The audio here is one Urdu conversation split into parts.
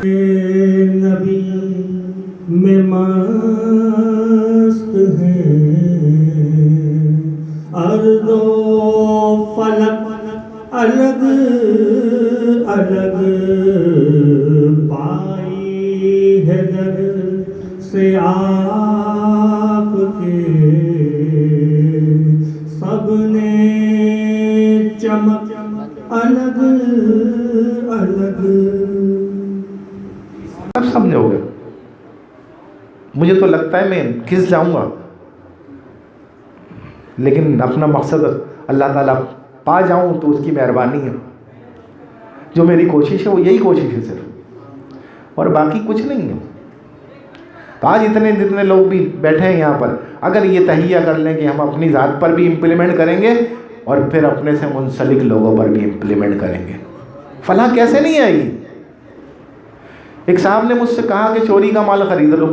نبی میں مست ہیں، ارض و فلک الگ الگ پائی ہے در سے آپ کے، سب نے چمک الگ الگ۔ سب سمجھو گے؟ مجھے تو لگتا ہے میں کھس جاؤں گا، لیکن اپنا مقصد اللہ تعالیٰ پا جاؤں تو اس کی مہربانی ہے۔ جو میری کوشش ہے وہ یہی کوشش ہے صرف، اور باقی کچھ نہیں ہے۔ تو آج جتنے لوگ بھی بیٹھے ہیں یہاں پر، اگر یہ تہیہ کر لیں کہ ہم اپنی ذات پر بھی امپلیمنٹ کریں گے اور پھر اپنے سے منسلک لوگوں پر بھی امپلیمنٹ کریں گے، فلاح کیسے نہیں آئے گی؟ ایک صاحب نے مجھ سے کہا کہ چوری کا مال خرید لو،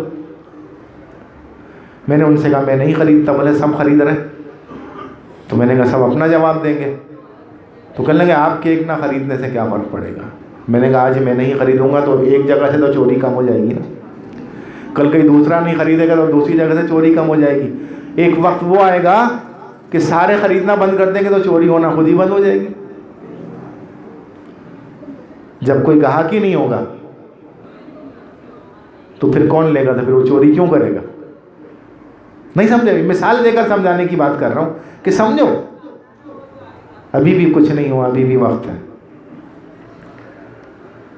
میں نے ان سے کہا میں نہیں خریدتا، بولے سب خرید رہے، تو میں نے کہا سب اپنا جواب دیں گے، تو کہنے لگے آپ کے ایک نہ خریدنے سے کیا فرق پڑے گا؟ میں نے کہا آج میں نہیں خریدوں گا تو ایک جگہ سے تو چوری کم ہو جائے گی نا، کل کہیں دوسرا نہیں خریدے گا تو دوسری جگہ سے چوری کم ہو جائے گی۔ ایک وقت وہ آئے گا کہ سارے خریدنا بند کر دیں گے تو چوری ہونا خود ہی بند ہو جائے گی۔ جب کوئی گاہک ہی نہیں ہوگا تو پھر کون لے گا؟ تو پھر وہ چوری کیوں کرے گا؟ نہیں سمجھے؟ مثال دے کر سمجھانے کی بات کر رہا ہوں کہ سمجھو، ابھی بھی کچھ نہیں ہوا، ابھی بھی وقت ہے،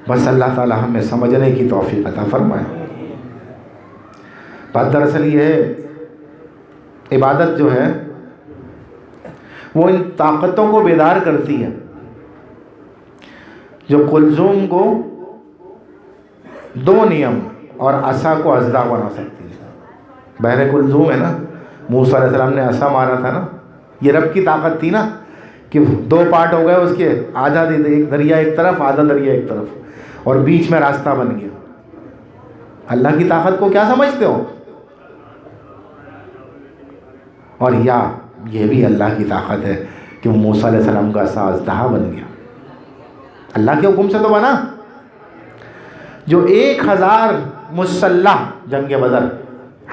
بس اللہ تعالی ہمیں سمجھنے کی توفیق عطا فرمائے۔ بات دراصل یہ ہے، عبادت جو ہے وہ ان طاقتوں کو بیدار کرتی ہے جو کلثوم کو دو نیم اور عصا کو اژدہا بنا سکتی ہے۔ بحر کلثوم ہے نا، موسیٰ علیہ السلام نے عصا مارا تھا نا، یہ رب کی طاقت تھی نا کہ دو پارٹ ہو گئے اس کے، آدھا ایک دریا ایک طرف، آدھا دریا ایک طرف، اور بیچ میں راستہ بن گیا۔ اللہ کی طاقت کو کیا سمجھتے ہو؟ اور یا یہ بھی اللہ کی طاقت ہے کہ موسیٰ علیہ السلام کا عصا اژدہا بن گیا، اللہ کے حکم سے تو بنا۔ جو 1000 مسلح جنگ بدر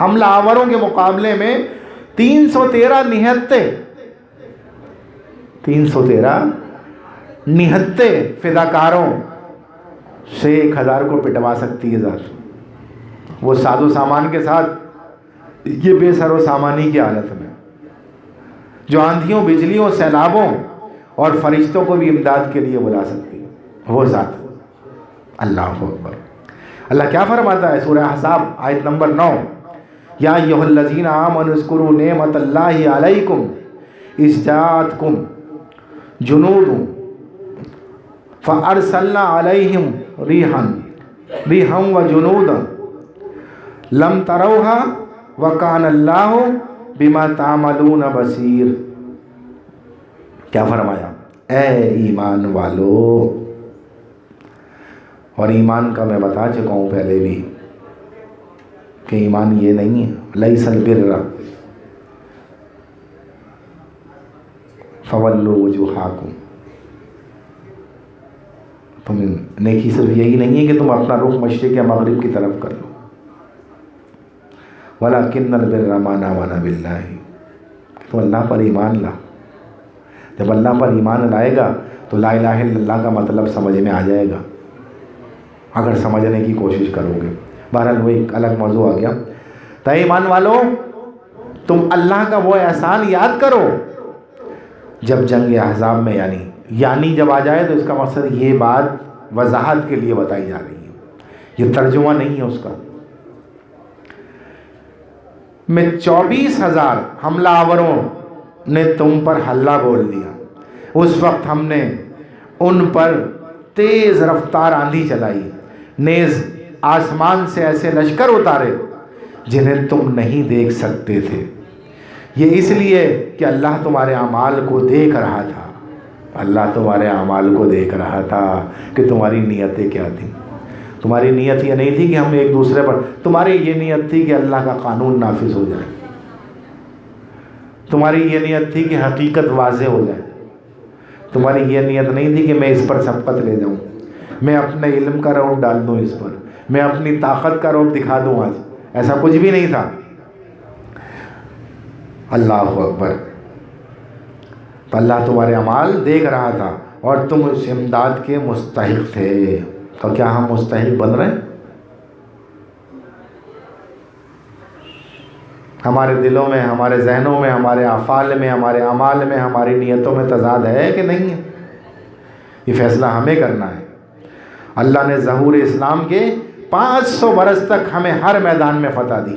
حملہ آوروں کے مقابلے میں 313 نہتے فداکاروں سے 1000 کو پٹوا سکتی ہے ذات، وہ ساز و سامان کے ساتھ، یہ بے سر و سامانی کی حالت میں، جو آندھیوں، بجلیوں، سیلابوں اور فرشتوں کو بھی امداد کے لیے بلا سکتی ہے، وہ ذات۔ اللہ اکبر۔ اللہ کیا فرماتا ہے سورہ احزاب آیت نمبر 9، یا ایھا الذین آمنوا اذکروا نعمت اللہ علیکم اذ جاءتکم جنود فارسلنا علیہم ریحا وجنودا لم تروها وکان اللہ بما تعملون بصیر۔ کیا فرمایا؟ اے ایمان والو، اور ایمان کا میں بتا چکا ہوں پہلے بھی کہ ایمان یہ نہیں ہے، لیس البر فولوا وجوہکم، تم نیکی صرف یہی نہیں ہے کہ تم اپنا رخ مشرق یا مغرب کی طرف کر لو، وَلَكِنَّ الْبِرَّ مَنْ آمَنَ بِاللَّهِ، تو اللہ پر ایمان لا۔ جب اللہ پر ایمان لائے گا تو لا الہ الا اللہ کا مطلب سمجھ میں آ جائے گا، اگر سمجھنے کی کوشش کرو گے۔ بہرحال وہ ایک الگ موضوع آ گیا۔ تو ایمان والو، تم اللہ کا وہ احسان یاد کرو جب جنگ احزاب میں یعنی جب آ جائے تو اس کا مقصد یہ بات وضاحت کے لیے بتائی جا رہی ہے، یہ ترجمہ نہیں ہے اس کا۔ میں 24,000 حملہ آوروں نے تم پر حلہ بول دیا، اس وقت ہم نے ان پر تیز رفتار آندھی چلائی، نیز آسمان سے ایسے لشکر اتارے جنہیں تم نہیں دیکھ سکتے تھے، یہ اس لیے کہ اللہ تمہارے اعمال کو دیکھ رہا تھا، اللہ تمہارے اعمال کو دیکھ رہا تھا کہ تمہاری نیتیں کیا تھیں۔ تمہاری نیت یہ نہیں تھی کہ ہم ایک دوسرے پر، تمہاری یہ نیت تھی کہ اللہ کا قانون نافذ ہو جائے، تمہاری یہ نیت تھی کہ حقیقت واضح ہو جائے، تمہاری یہ نیت نہیں تھی کہ میں اس پر سبقت لے جاؤں، میں اپنے علم کا روب ڈال دوں اس پر، میں اپنی طاقت کا روب دکھا دوں آج، ایسا کچھ بھی نہیں تھا۔ اللہ اکبر۔ تو اللہ تمہارے اعمال دیکھ رہا تھا اور تم اس امداد کے مستحق تھے۔ تو کیا ہم مستحق بن رہے ہیں؟ ہمارے دلوں میں، ہمارے ذہنوں میں، ہمارے افعال میں، ہمارے اعمال میں، ہماری نیتوں میں تضاد ہے کہ نہیں ہے؟ یہ فیصلہ ہمیں کرنا ہے۔ اللہ نے ظہور اسلام کے 500 برس تک ہمیں ہر میدان میں فتح دی،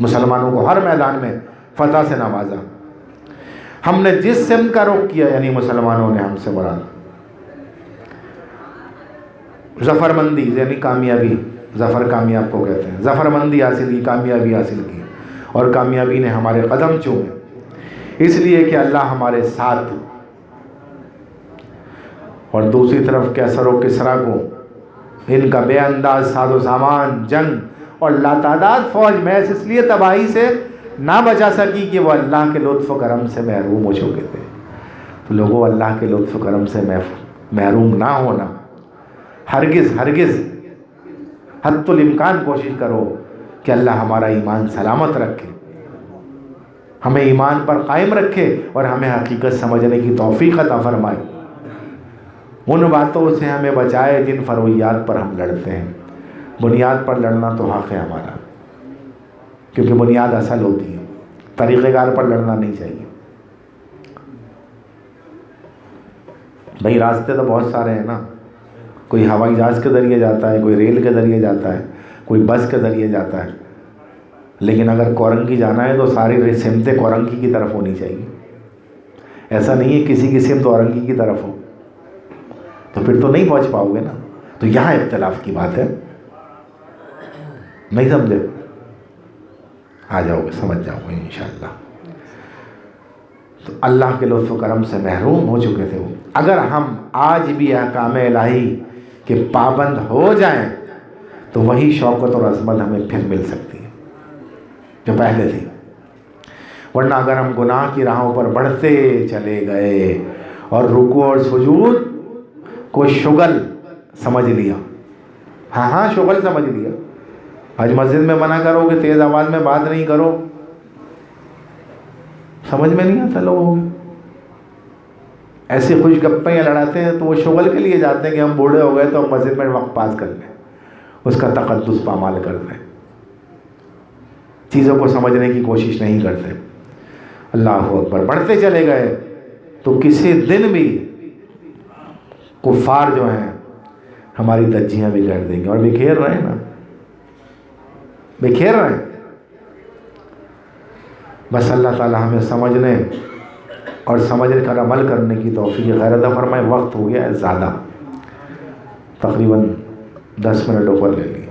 مسلمانوں کو ہر میدان میں فتح سے نوازا۔ ہم نے جس سمت کا رخ کیا، یعنی مسلمانوں نے، ہم سے مراد ظفر مندی یعنی کامیابی، ظفر کامیاب کو کہتے ہیں، ظفر مندی حاصل کی، کامیابی حاصل کی، اور کامیابی نے ہمارے قدم چومے، اس لیے کہ اللہ ہمارے ساتھ۔ اور دوسری طرف کیسر و کسریٰ کو ان کا بے انداز ساز و سامان، جنگ اور لاتعداد فوج محض اس لیے تباہی سے نہ بچا سکی کہ وہ اللہ کے لطف و کرم سے محروم ہو چکے تھے۔ تو لوگوں، اللہ کے لطف و کرم سے محروم نہ ہونا، ہرگز ہرگز، حتی الامکان کوشش کرو کہ اللہ ہمارا ایمان سلامت رکھے، ہمیں ایمان پر قائم رکھے اور ہمیں حقیقت سمجھنے کی توفیق عطا فرمائے، ان باتوں سے ہمیں بچائے جن فرویات پر ہم لڑتے ہیں۔ بنیاد پر لڑنا تو حق ہے ہمارا، کیونکہ بنیاد اصل ہوتی ہے، طریقہ کار پر لڑنا نہیں چاہیے۔ بھئی راستے تو بہت سارے ہیں نا، کوئی ہوائی جہاز کے ذریعے جاتا ہے، کوئی ریل کے ذریعے جاتا ہے، کوئی بس کے ذریعے جاتا ہے، لیکن اگر کورنگی جانا ہے تو ساری سمتیں کورنگی کی طرف ہونی چاہیے۔ ایسا نہیں ہے کسی کی سمت اورنگی کی طرف ہو، تو پھر تو نہیں پہنچ پاؤ گے نا۔ تو یہاں اختلاف کی بات ہے، نہیں سمجھے؟ آ جاؤ گے، سمجھ جاؤ گے انشاءاللہ۔ تو اللہ کے لطف و کرم سے محروم ہو چکے تھے وہ۔ اگر ہم آج بھی احکام الہی کے پابند ہو جائیں تو وہی شوکت اور عظمت ہمیں پھر مل سکتی ہے جو پہلے تھی، ورنہ اگر ہم گناہ کی راہوں پر بڑھتے چلے گئے اور رکوع اور سجود کو شغل سمجھ لیا، ہاں شغل سمجھ لیا، آج مسجد میں منع کرو کہ تیز آواز میں بات نہیں کرو، سمجھ میں نہیں آتا لوگوں کو، ایسی خوش گپیں لڑاتے ہیں تو وہ شغل کے لیے جاتے ہیں کہ ہم بوڑھے ہو گئے تو ہم مسجد میں وقت پاس کر لیں، اس کا تقدس پامال کر دیں، چیزوں کو سمجھنے کی کوشش نہیں کرتے۔ اللہ اکبر، بڑھتے چلے گئے تو کسی دن بھی کفار جو ہیں ہماری دجیاں بگاڑ دیں گے، اور بکھیر رہے ہیں نا، بکھیر رہے ہیں۔ بس اللہ تعالی ہمیں سمجھنے اور سمجھ کر عمل کرنے کی توفیق خیر عطا فرمائے۔ وقت ہو گیا ہے زیادہ، تقریباً 10 منٹ اوپر لے لیے،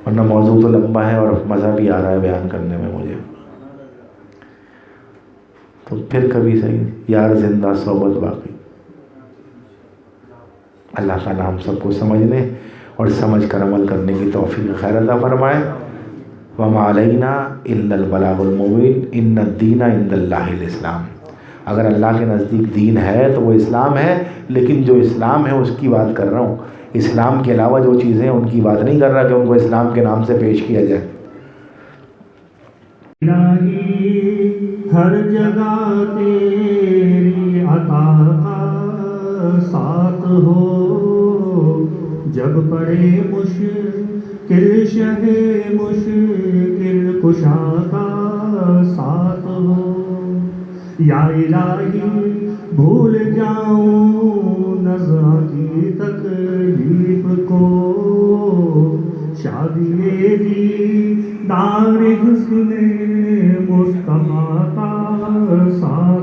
ورنہ موضوع تو لمبا ہے اور مزہ بھی آ رہا ہے بیان کرنے میں مجھے۔ تو پھر کبھی صحیح، یار زندہ صحبت باقی۔ اللہ تعالی ہم سب کو سمجھنے اور سمجھ کر عمل کرنے کی توفیق خیر عطا فرمائے۔ وَمَا عَلَيْنَا إِلَّا الْبَلَاغُ الْمُبِينُ إِنَّ الدِّينَ عِندَ اللَّهِ الْإِسْلَامُ۔ اگر اللہ کے نزدیک دین ہے تو وہ اسلام ہے، لیکن جو اسلام ہے اس کی بات کر رہا ہوں، اسلام کے علاوہ جو چیزیں ہیں ان کی بات نہیں کر رہا کہ ان کو اسلام کے نام سے پیش کیا جائے۔ الہی ہر جگہ تیری عطا کا ساتھ ہو، جب پڑے مشکل شہ مشکل کشا کا ساتھ ہو، یا الہی بھول جاؤں نزع کی تکلیف کو، شادی دیدار حسن مصطفیٰ کا ساتھ